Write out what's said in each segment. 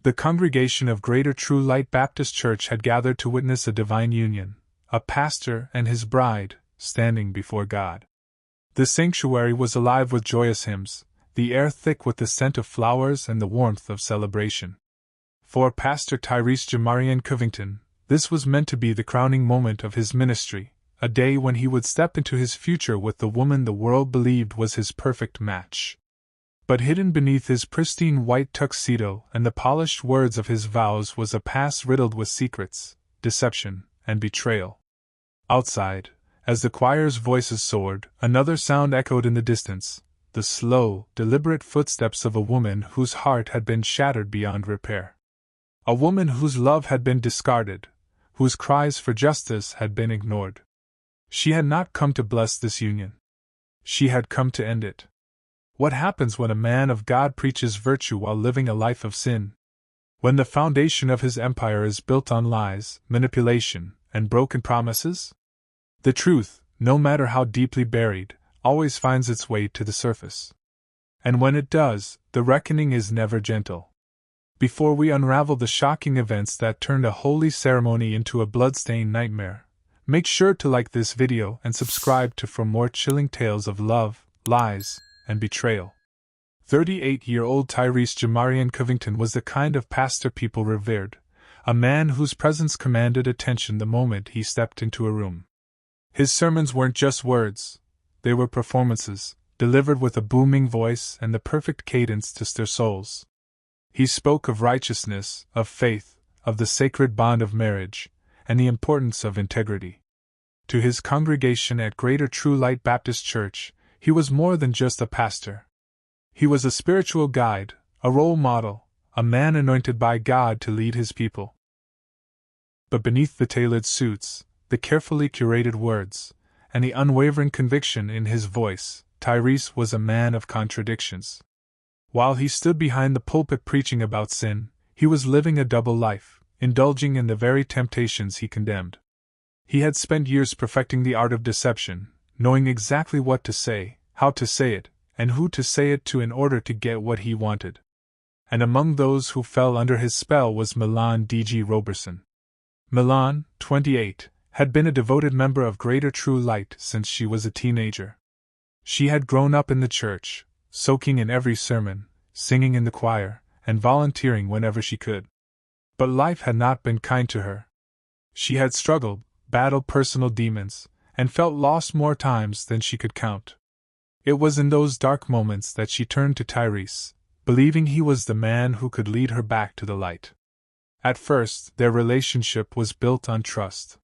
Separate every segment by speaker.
Speaker 1: The congregation of Greater True Light Baptist Church had gathered to witness a divine union, a pastor and his bride, standing before God. The sanctuary was alive with joyous hymns, the air thick with the scent of flowers and the warmth of celebration. For Pastor Tyrese Jamarian Covington, this was meant to be the crowning moment of his ministry, a day when he would step into his future with the woman the world believed was his perfect match. But hidden beneath his pristine white tuxedo and the polished words of his vows was a past riddled with secrets, deception, and betrayal. Outside, as the choir's voices soared, another sound echoed in the distance, the slow, deliberate footsteps of a woman whose heart had been shattered beyond repair. A woman whose love had been discarded, whose cries for justice had been ignored. She had not come to bless this union. She had come to end it. What happens when a man of God preaches virtue while living a life of sin? When the foundation of his empire is built on lies, manipulation, and broken promises? The truth, no matter how deeply buried, always finds its way to the surface. And when it does, the reckoning is never gentle. Before we unravel the shocking events that turned a holy ceremony into a bloodstained nightmare, make sure to like this video and subscribe for more chilling tales of love, lies, and betrayal. 38-year-old Tyrese Jamarian Covington was the kind of pastor people revered, a man whose presence commanded attention the moment he stepped into a room. His sermons weren't just words, they were performances, delivered with a booming voice and the perfect cadence to stir souls. He spoke of righteousness, of faith, of the sacred bond of marriage, and the importance of integrity. To his congregation at Greater True Light Baptist Church, he was more than just a pastor. He was a spiritual guide, a role model, a man anointed by God to lead his people. But beneath the tailored suits, the carefully curated words, and the unwavering conviction in his voice, Tyrese was a man of contradictions. While he stood behind the pulpit preaching about sin, he was living a double life, indulging in the very temptations he condemned. He had spent years perfecting the art of deception, knowing exactly what to say, how to say it, and who to say it to in order to get what he wanted. And among those who fell under his spell was Milan Dejaé Roberson. Milan, 28, had been a devoted member of Greater True Light since she was a teenager. She had grown up in the church, soaking in every sermon, singing in the choir, and volunteering whenever she could. But life had not been kind to her. She had struggled, battled personal demons, and felt lost more times than she could count. It was in those dark moments that she turned to Tyrese, believing he was the man who could lead her back to the light. At first, their relationship was built on trust.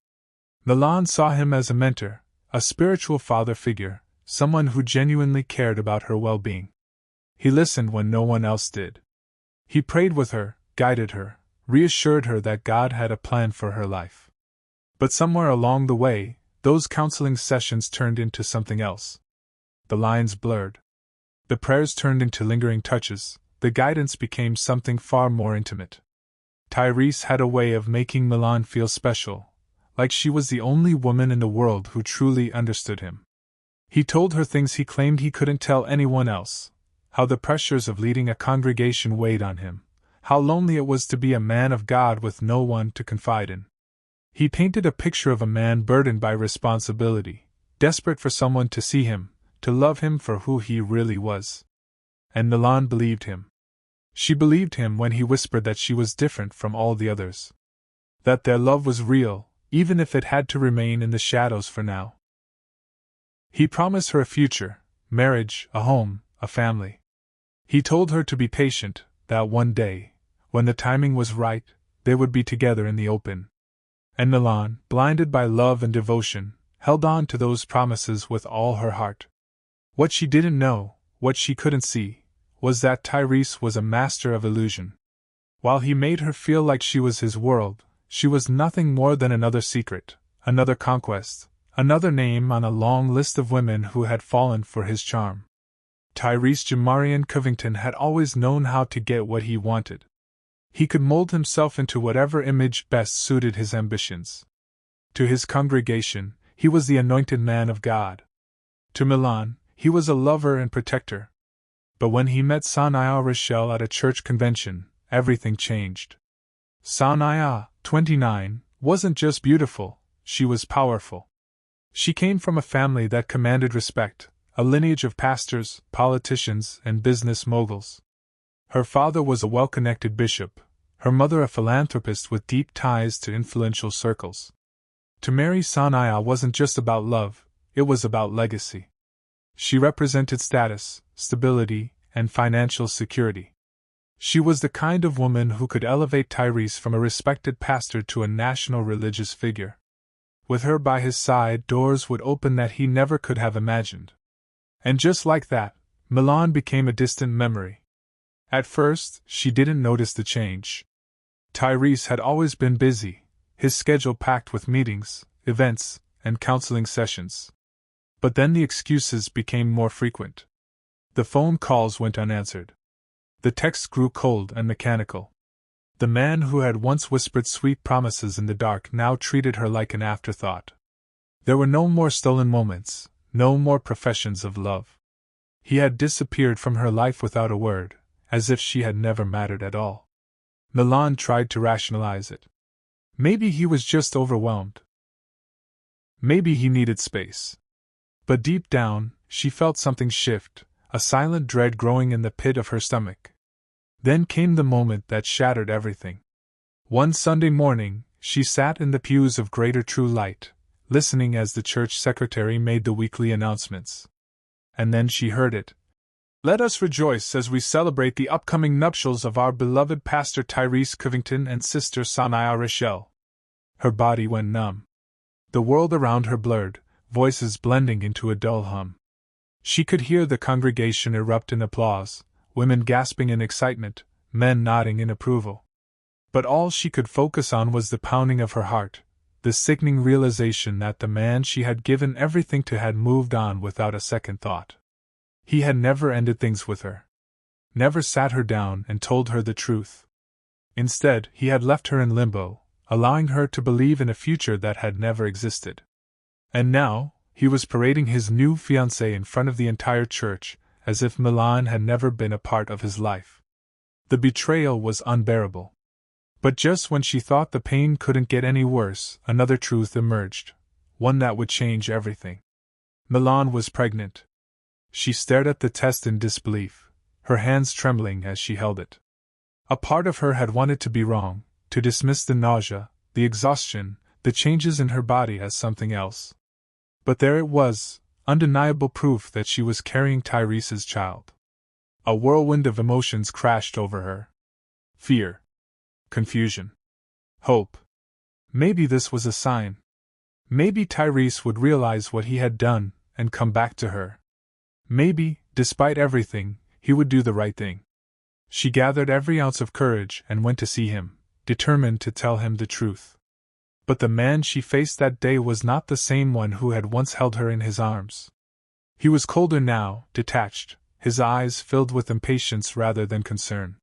Speaker 1: Milan saw him as a mentor, a spiritual father figure, someone who genuinely cared about her well-being. He listened when no one else did. He prayed with her, guided her, reassured her that God had a plan for her life. But somewhere along the way, those counseling sessions turned into something else. The lines blurred. The prayers turned into lingering touches, the guidance became something far more intimate. Tyrese had a way of making Milan feel special, like she was the only woman in the world who truly understood him. He told her things he claimed he couldn't tell anyone else, how the pressures of leading a congregation weighed on him, how lonely it was to be a man of God with no one to confide in. He painted a picture of a man burdened by responsibility, desperate for someone to see him, to love him for who he really was. And Milan believed him. She believed him when he whispered that she was different from all the others. That their love was real, even if it had to remain in the shadows for now. He promised her a future, marriage, a home, a family. He told her to be patient, that one day, when the timing was right, they would be together in the open. And Milan, blinded by love and devotion, held on to those promises with all her heart. What she didn't know, what she couldn't see, was that Tyrese was a master of illusion. While he made her feel like she was his world, she was nothing more than another secret, another conquest, another name on a long list of women who had fallen for his charm. Tyrese Jamarian Covington had always known how to get what he wanted. He could mold himself into whatever image best suited his ambitions. To his congregation, he was the anointed man of God. To Milan, he was a lover and protector. But when he met Sanaya Rochelle at a church convention, everything changed. Sanaya, 29, wasn't just beautiful, she was powerful. She came from a family that commanded respect, a lineage of pastors, politicians, and business moguls. Her father was a well-connected bishop, her mother a philanthropist with deep ties to influential circles. To marry Sanaya wasn't just about love, it was about legacy. She represented status, stability, and financial security. She was the kind of woman who could elevate Tyrese from a respected pastor to a national religious figure. With her by his side, doors would open that he never could have imagined. And just like that, Milan became a distant memory. At first, she didn't notice the change. Tyrese had always been busy, his schedule packed with meetings, events, and counseling sessions. But then the excuses became more frequent. The phone calls went unanswered. The texts grew cold and mechanical. The man who had once whispered sweet promises in the dark now treated her like an afterthought. There were no more stolen moments, no more professions of love. He had disappeared from her life without a word, as if she had never mattered at all. Milan tried to rationalize it. Maybe he was just overwhelmed. Maybe he needed space. But deep down, she felt something shift, a silent dread growing in the pit of her stomach. Then came the moment that shattered everything. One Sunday morning, she sat in the pews of Greater True Light, listening as the church secretary made the weekly announcements. And then she heard it. "Let us rejoice as we celebrate the upcoming nuptials of our beloved Pastor Tyrese Covington and Sister Sanaya Rochelle." Her body went numb. The world around her blurred, voices blending into a dull hum. She could hear the congregation erupt in applause, women gasping in excitement, men nodding in approval. But all she could focus on was the pounding of her heart, the sickening realization that the man she had given everything to had moved on without a second thought. He had never ended things with her. Never sat her down and told her the truth. Instead, he had left her in limbo, allowing her to believe in a future that had never existed. And now, he was parading his new fiancée in front of the entire church, as if Milan had never been a part of his life. The betrayal was unbearable. But just when she thought the pain couldn't get any worse, another truth emerged, one that would change everything. Milan was pregnant. She stared at the test in disbelief, her hands trembling as she held it. A part of her had wanted to be wrong, to dismiss the nausea, the exhaustion, the changes in her body as something else. But there it was, undeniable proof that she was carrying Tyrese's child. A whirlwind of emotions crashed over her. Fear. Confusion. Hope. Maybe this was a sign. Maybe Tyrese would realize what he had done and come back to her. Maybe, despite everything, he would do the right thing. She gathered every ounce of courage and went to see him, determined to tell him the truth. But the man she faced that day was not the same one who had once held her in his arms. He was colder now, detached, his eyes filled with impatience rather than concern.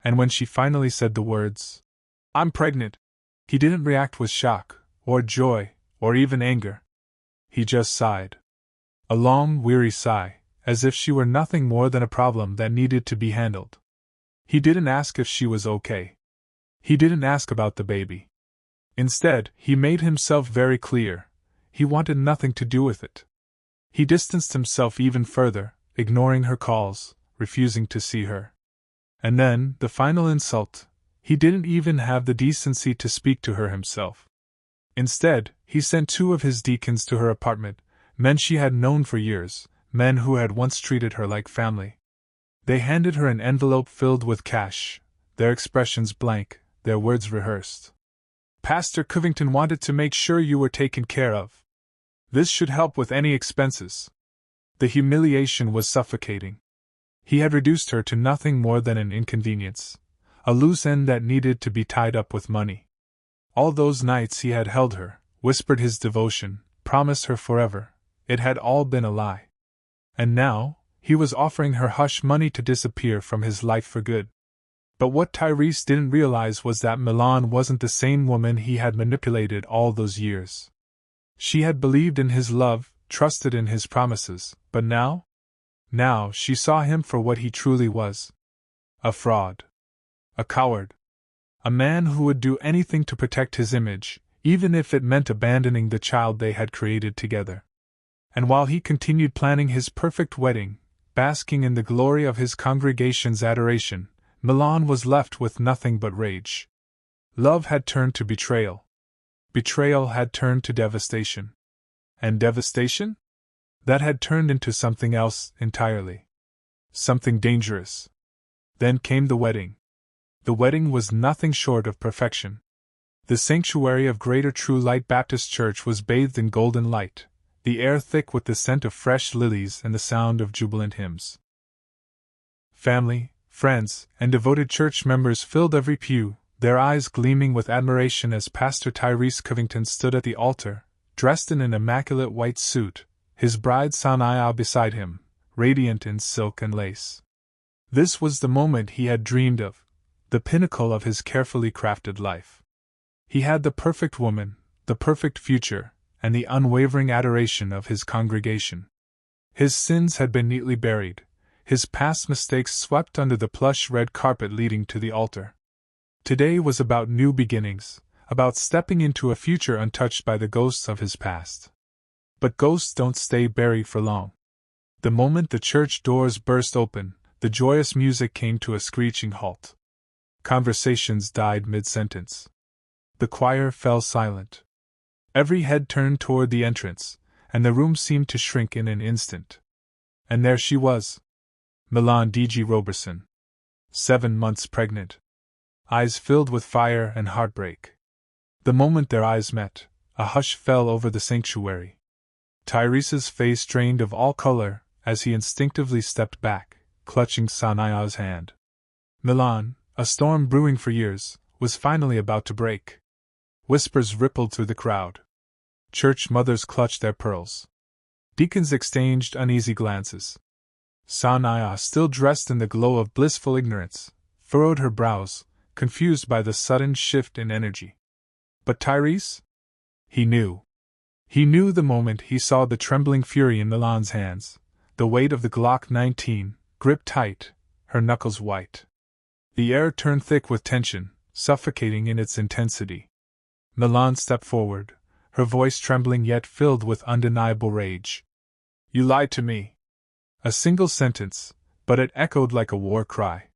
Speaker 1: And when she finally said the words, "I'm pregnant," he didn't react with shock, or joy, or even anger. He just sighed. A long, weary sigh, as if she were nothing more than a problem that needed to be handled. He didn't ask if she was okay. He didn't ask about the baby. Instead, he made himself very clear, he wanted nothing to do with it. He distanced himself even further, ignoring her calls, refusing to see her. And then, the final insult, he didn't even have the decency to speak to her himself. Instead, he sent 2 of his deacons to her apartment, men she had known for years, men who had once treated her like family. They handed her an envelope filled with cash, their expressions blank, their words rehearsed. "Pastor Covington wanted to make sure you were taken care of. This should help with any expenses." The humiliation was suffocating. He had reduced her to nothing more than an inconvenience, a loose end that needed to be tied up with money. All those nights he had held her, whispered his devotion, promised her forever, it had all been a lie. And now, he was offering her hush money to disappear from his life for good. But what Tyrese didn't realize was that Milan wasn't the same woman he had manipulated all those years. She had believed in his love, trusted in his promises, but now? Now she saw him for what he truly was. A fraud. A coward. A man who would do anything to protect his image, even if it meant abandoning the child they had created together. And while he continued planning his perfect wedding, basking in the glory of his congregation's adoration, Milan was left with nothing but rage. Love had turned to betrayal. Betrayal had turned to devastation. And devastation? That had turned into something else entirely. Something dangerous. Then came the wedding. The wedding was nothing short of perfection. The sanctuary of Greater True Light Baptist Church was bathed in golden light, the air thick with the scent of fresh lilies and the sound of jubilant hymns. Family, friends, and devoted church members filled every pew, their eyes gleaming with admiration as Pastor Tyrese Covington stood at the altar, dressed in an immaculate white suit, his bride Sanaya beside him, radiant in silk and lace. This was the moment he had dreamed of, the pinnacle of his carefully crafted life. He had the perfect woman, the perfect future, and the unwavering adoration of his congregation. His sins had been neatly buried, his past mistakes swept under the plush red carpet leading to the altar. Today was about new beginnings, about stepping into a future untouched by the ghosts of his past. But ghosts don't stay buried for long. The moment the church doors burst open, the joyous music came to a screeching halt. Conversations died mid-sentence. The choir fell silent. Every head turned toward the entrance, and the room seemed to shrink in an instant. And there she was. Milan Dejaé Roberson. 7 months pregnant. Eyes filled with fire and heartbreak. The moment their eyes met, a hush fell over the sanctuary. Tyrese's face drained of all color as he instinctively stepped back, clutching Sanaya's hand. Milan, a storm brewing for years, was finally about to break. Whispers rippled through the crowd. Church mothers clutched their pearls. Deacons exchanged uneasy glances. Sanaya, still dressed in the glow of blissful ignorance, furrowed her brows, confused by the sudden shift in energy. But Tyrese? He knew. He knew the moment he saw the trembling fury in Milan's hands, the weight of the Glock 19, gripped tight, her knuckles white. The air turned thick with tension, suffocating in its intensity. Milan stepped forward, her voice trembling yet filled with undeniable rage. "You lied to me." A single sentence, but it echoed like a war cry.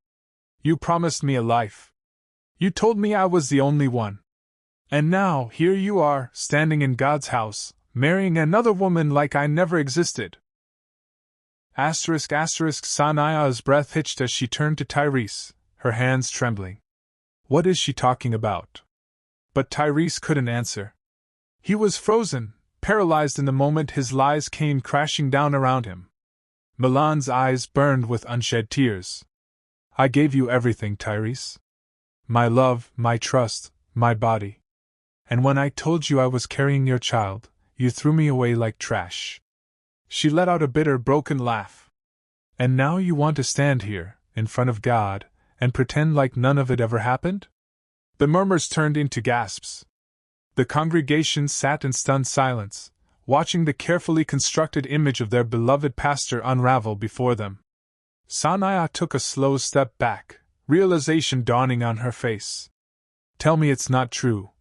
Speaker 1: "You promised me a life. You told me I was the only one. And now, here you are, standing in God's house, marrying another woman like I never existed." Sanaya's breath hitched as she turned to Tyrese, her hands trembling. What is she talking about? But Tyrese couldn't answer. He was frozen, paralyzed in the moment his lies came crashing down around him. Milan's eyes burned with unshed tears. "I gave you everything, Tyrese. My love, my trust, my body. And when I told you I was carrying your child, you threw me away like trash." She let out a bitter, broken laugh. "And now you want to stand here, in front of God, and pretend like none of it ever happened?" The murmurs turned into gasps. The congregation sat in stunned silence, watching the carefully constructed image of their beloved pastor unravel before them. Sanaya took a slow step back, realization dawning on her face. "Tell me it's not true,"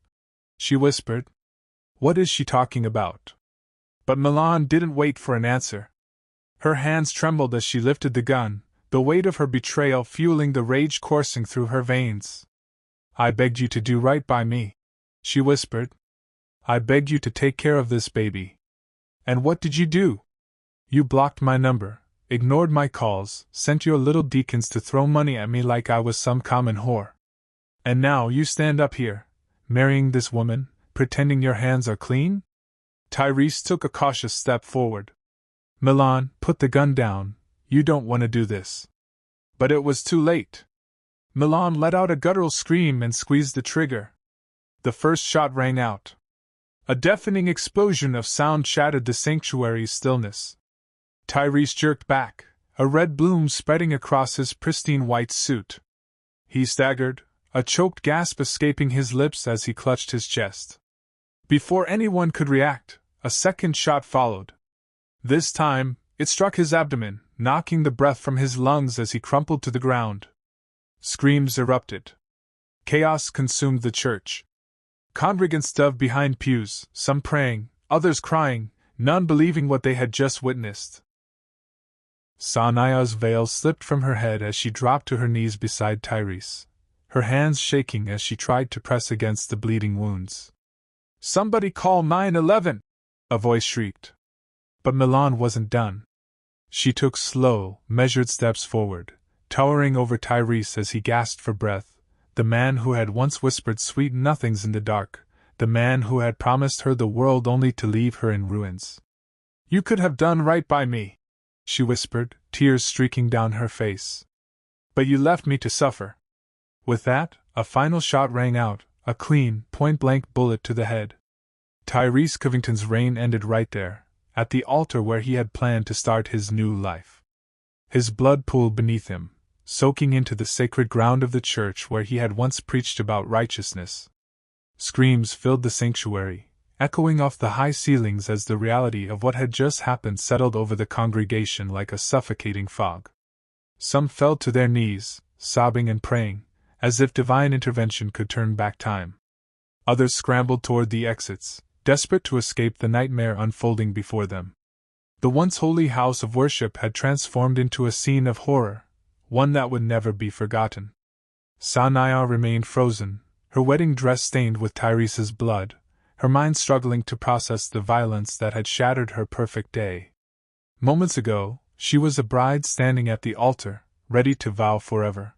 Speaker 1: she whispered. "What is she talking about?" But Milan didn't wait for an answer. Her hands trembled as she lifted the gun, the weight of her betrayal fueling the rage coursing through her veins. "I begged you to do right by me," she whispered. "I begged you to take care of this baby. And what did you do? You blocked my number, ignored my calls, sent your little deacons to throw money at me like I was some common whore. And now you stand up here, marrying this woman, pretending your hands are clean?" Tyrese took a cautious step forward. "Milan, put the gun down, you don't want to do this." But it was too late. Milan let out a guttural scream and squeezed the trigger. The first shot rang out. A deafening explosion of sound shattered the sanctuary's stillness. Tyrese jerked back, a red bloom spreading across his pristine white suit. He staggered, a choked gasp escaping his lips as he clutched his chest. Before anyone could react, a second shot followed. This time, it struck his abdomen, knocking the breath from his lungs as he crumpled to the ground. Screams erupted. Chaos consumed the church. Congregants dove behind pews, some praying, others crying, none believing what they had just witnessed. Sanaya's veil slipped from her head as she dropped to her knees beside Tyrese, her hands shaking as she tried to press against the bleeding wounds. "Somebody call 911!" a voice shrieked. But Milan wasn't done. She took slow, measured steps forward, towering over Tyrese as he gasped for breath, the man who had once whispered sweet nothings in the dark, the man who had promised her the world only to leave her in ruins. "You could have done right by me," she whispered, tears streaking down her face. "But you left me to suffer." With that, a final shot rang out, a clean, point-blank bullet to the head. Tyrese Covington's reign ended right there, at the altar where he had planned to start his new life. His blood pooled beneath him, soaking into the sacred ground of the church where he had once preached about righteousness. Screams filled the sanctuary, echoing off the high ceilings as the reality of what had just happened settled over the congregation like a suffocating fog. Some fell to their knees, sobbing and praying, as if divine intervention could turn back time. Others scrambled toward the exits, desperate to escape the nightmare unfolding before them. The once holy house of worship had transformed into a scene of horror, one that would never be forgotten. Sanaya remained frozen, her wedding dress stained with Tyrese's blood, her mind struggling to process the violence that had shattered her perfect day. Moments ago, she was a bride standing at the altar, ready to vow forever.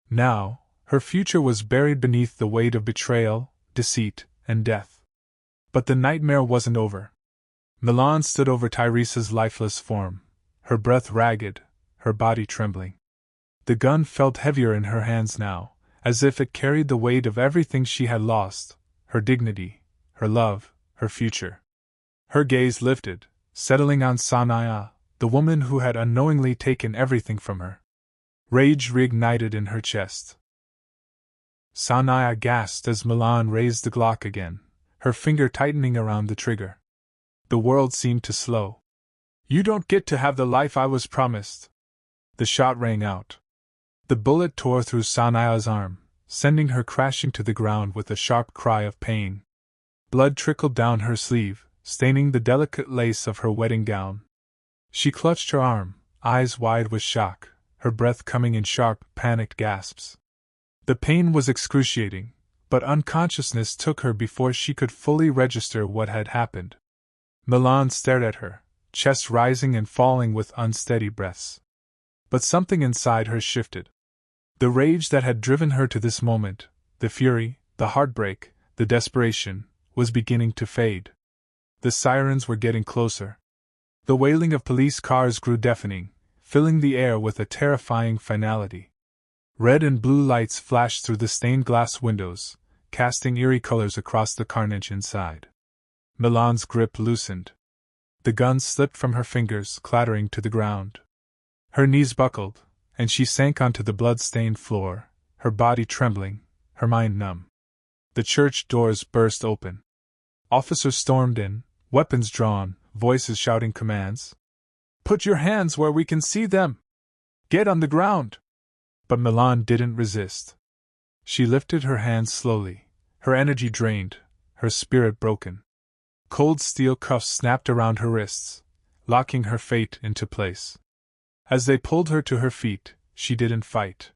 Speaker 1: Now, her future was buried beneath the weight of betrayal, deceit, and death. But the nightmare wasn't over. Milan stood over Tyrese's lifeless form, her breath ragged, her body trembling. The gun felt heavier in her hands now, as if it carried the weight of everything she had lost, her dignity, her love, her future. Her gaze lifted, settling on Sanaya, the woman who had unknowingly taken everything from her. Rage reignited in her chest. Sanaya gasped as Milan raised the Glock again, her finger tightening around the trigger. The world seemed to slow. "You don't get to have the life I was promised." The shot rang out. The bullet tore through Sanaya's arm, sending her crashing to the ground with a sharp cry of pain. Blood trickled down her sleeve, staining the delicate lace of her wedding gown. She clutched her arm, eyes wide with shock, her breath coming in sharp, panicked gasps. The pain was excruciating, but unconsciousness took her before she could fully register what had happened. Milan stared at her, chest rising and falling with unsteady breaths. But something inside her shifted. The rage that had driven her to this moment, the fury, the heartbreak, the desperation, was beginning to fade. The sirens were getting closer. The wailing of police cars grew deafening, filling the air with a terrifying finality. Red and blue lights flashed through the stained glass windows, casting eerie colors across the carnage inside. Milan's grip loosened. The gun slipped from her fingers, clattering to the ground. Her knees buckled, and she sank onto the blood-stained floor, her body trembling, her mind numb. The church doors burst open. Officers stormed in, weapons drawn, voices shouting commands. "Put your hands where we can see them! Get on the ground!" But Milan didn't resist. She lifted her hands slowly, her energy drained, her spirit broken. Cold steel cuffs snapped around her wrists, locking her fate into place. As they pulled her to her feet, she didn't fight.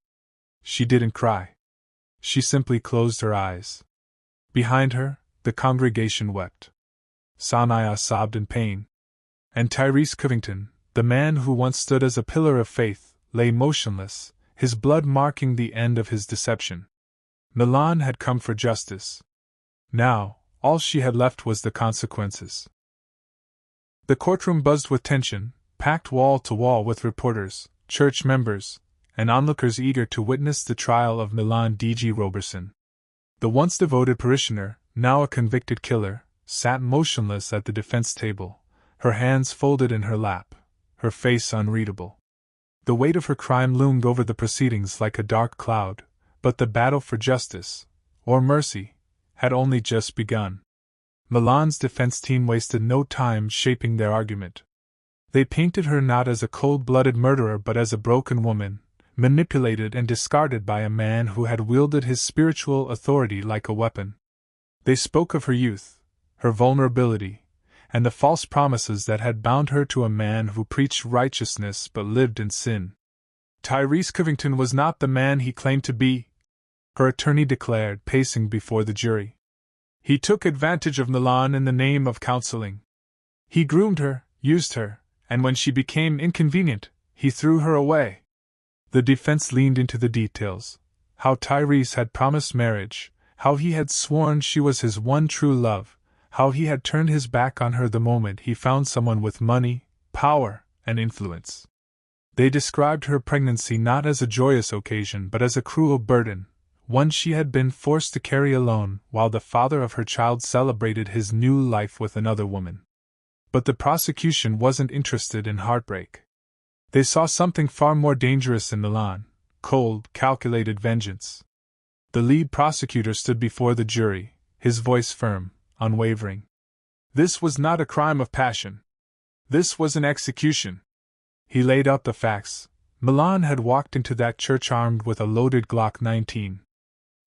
Speaker 1: She didn't cry. She simply closed her eyes. Behind her, the congregation wept. Sanaya sobbed in pain. And Tyrese Covington, the man who once stood as a pillar of faith, lay motionless, his blood marking the end of his deception. Milan had come for justice. Now, all she had left was the consequences. The courtroom buzzed with tension, packed wall to wall with reporters, church members, and onlookers eager to witness the trial of Milan Dejaé Roberson. The once devoted parishioner, now a convicted killer, sat motionless at the defense table, her hands folded in her lap, her face unreadable. The weight of her crime loomed over the proceedings like a dark cloud, but the battle for justice, or mercy, had only just begun. Milan's defense team wasted no time shaping their argument. They painted her not as a cold-blooded murderer but as a broken woman, manipulated and discarded by a man who had wielded his spiritual authority like a weapon. They spoke of her youth, her vulnerability, and the false promises that had bound her to a man who preached righteousness but lived in sin. Tyrese Covington was not the man he claimed to be, her attorney declared, pacing before the jury. He took advantage of Milan in the name of counseling. He groomed her, used her, and when she became inconvenient, he threw her away. The defense leaned into the details: how Tyrese had promised marriage, how he had sworn she was his one true love, how he had turned his back on her the moment he found someone with money, power, and influence. They described her pregnancy not as a joyous occasion but as a cruel burden, one she had been forced to carry alone while the father of her child celebrated his new life with another woman. But the prosecution wasn't interested in heartbreak. They saw something far more dangerous in Milan: cold, calculated vengeance. The lead prosecutor stood before the jury, his voice firm, unwavering. This was not a crime of passion. This was an execution. He laid out the facts. Milan had walked into that church armed with a loaded Glock 19.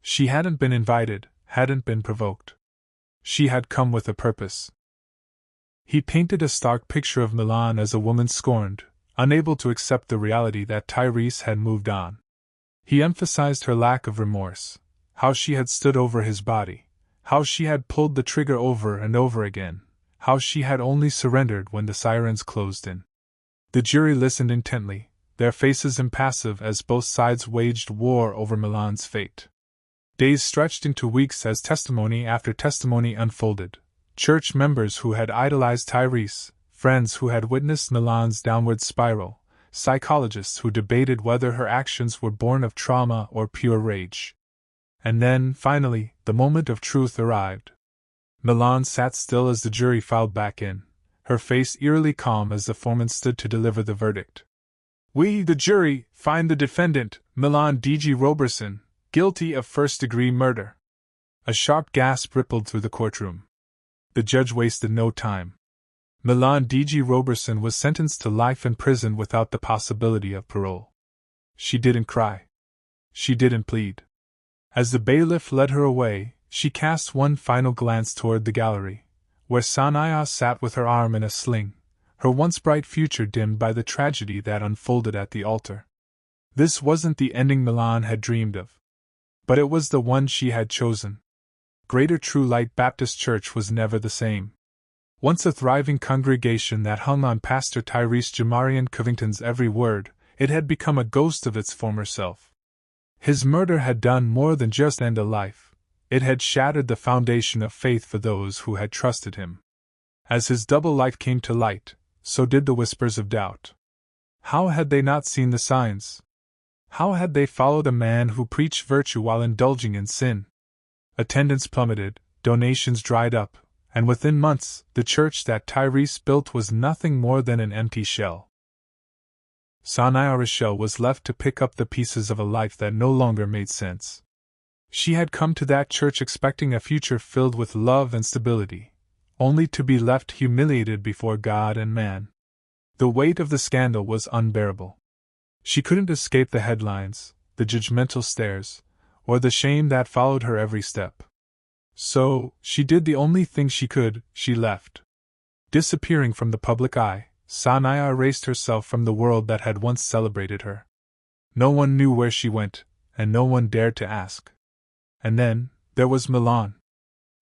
Speaker 1: She hadn't been invited, hadn't been provoked. She had come with a purpose. He painted a stark picture of Milan as a woman scorned, unable to accept the reality that Tyrese had moved on. He emphasized her lack of remorse, how she had stood over his body, how she had pulled the trigger over and over again, how she had only surrendered when the sirens closed in. The jury listened intently, their faces impassive as both sides waged war over Milan's fate. Days stretched into weeks as testimony after testimony unfolded. Church members who had idolized Tyrese, friends who had witnessed Milan's downward spiral, psychologists who debated whether her actions were born of trauma or pure rage. And then, finally, the moment of truth arrived. Milan sat still as the jury filed back in, her face eerily calm as the foreman stood to deliver the verdict. We, the jury, find the defendant, Milan Dejaé Roberson, guilty of first-degree murder. A sharp gasp rippled through the courtroom. The judge wasted no time. Milan Dejaé Roberson was sentenced to life in prison without the possibility of parole. She didn't cry. She didn't plead. As the bailiff led her away, she cast one final glance toward the gallery, where Sanaya sat with her arm in a sling, her once bright future dimmed by the tragedy that unfolded at the altar. This wasn't the ending Milan had dreamed of. But it was the one she had chosen. Greater True Light Baptist Church was never the same. Once a thriving congregation that hung on Pastor Tyrese Jamarian Covington's every word, it had become a ghost of its former self. His murder had done more than just end a life. It had shattered the foundation of faith for those who had trusted him. As his double life came to light, so did the whispers of doubt. How had they not seen the signs? How had they followed a man who preached virtue while indulging in sin? Attendance plummeted, donations dried up, and within months, the church that Tyrese built was nothing more than an empty shell. Sanaya Rochelle was left to pick up the pieces of a life that no longer made sense. She had come to that church expecting a future filled with love and stability, only to be left humiliated before God and man. The weight of the scandal was unbearable. She couldn't escape the headlines, the judgmental stares, or the shame that followed her every step. So, she did the only thing she could: she left. Disappearing from the public eye, Sanaya erased herself from the world that had once celebrated her. No one knew where she went, and no one dared to ask. And then, there was Milan.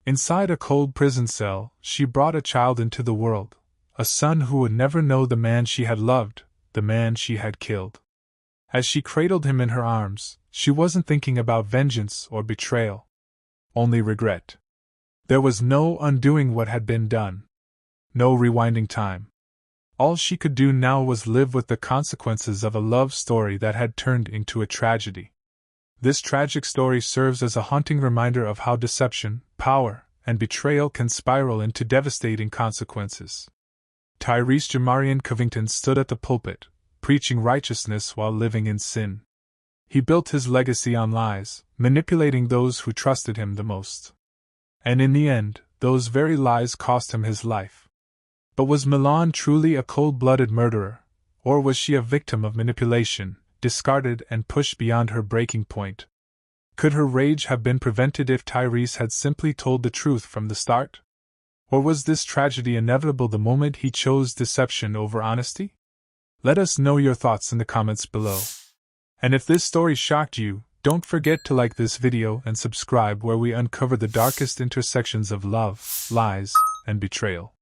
Speaker 1: Inside a cold prison cell, she brought a child into the world, a son who would never know the man she had loved, the man she had killed. As she cradled him in her arms, she wasn't thinking about vengeance or betrayal. Only regret. There was no undoing what had been done. No rewinding time. All she could do now was live with the consequences of a love story that had turned into a tragedy. This tragic story serves as a haunting reminder of how deception, power, and betrayal can spiral into devastating consequences. Tyrese Jamarian Covington stood at the pulpit, preaching righteousness while living in sin. He built his legacy on lies, manipulating those who trusted him the most. And in the end, those very lies cost him his life. But was Milan truly a cold-blooded murderer, or was she a victim of manipulation, discarded and pushed beyond her breaking point. Could her rage have been prevented if Tyrese had simply told the truth from the start? Or was this tragedy inevitable the moment he chose deception over honesty? Let us know your thoughts in the comments below. And if this story shocked you, don't forget to like this video and subscribe, where we uncover the darkest intersections of love, lies, and betrayal.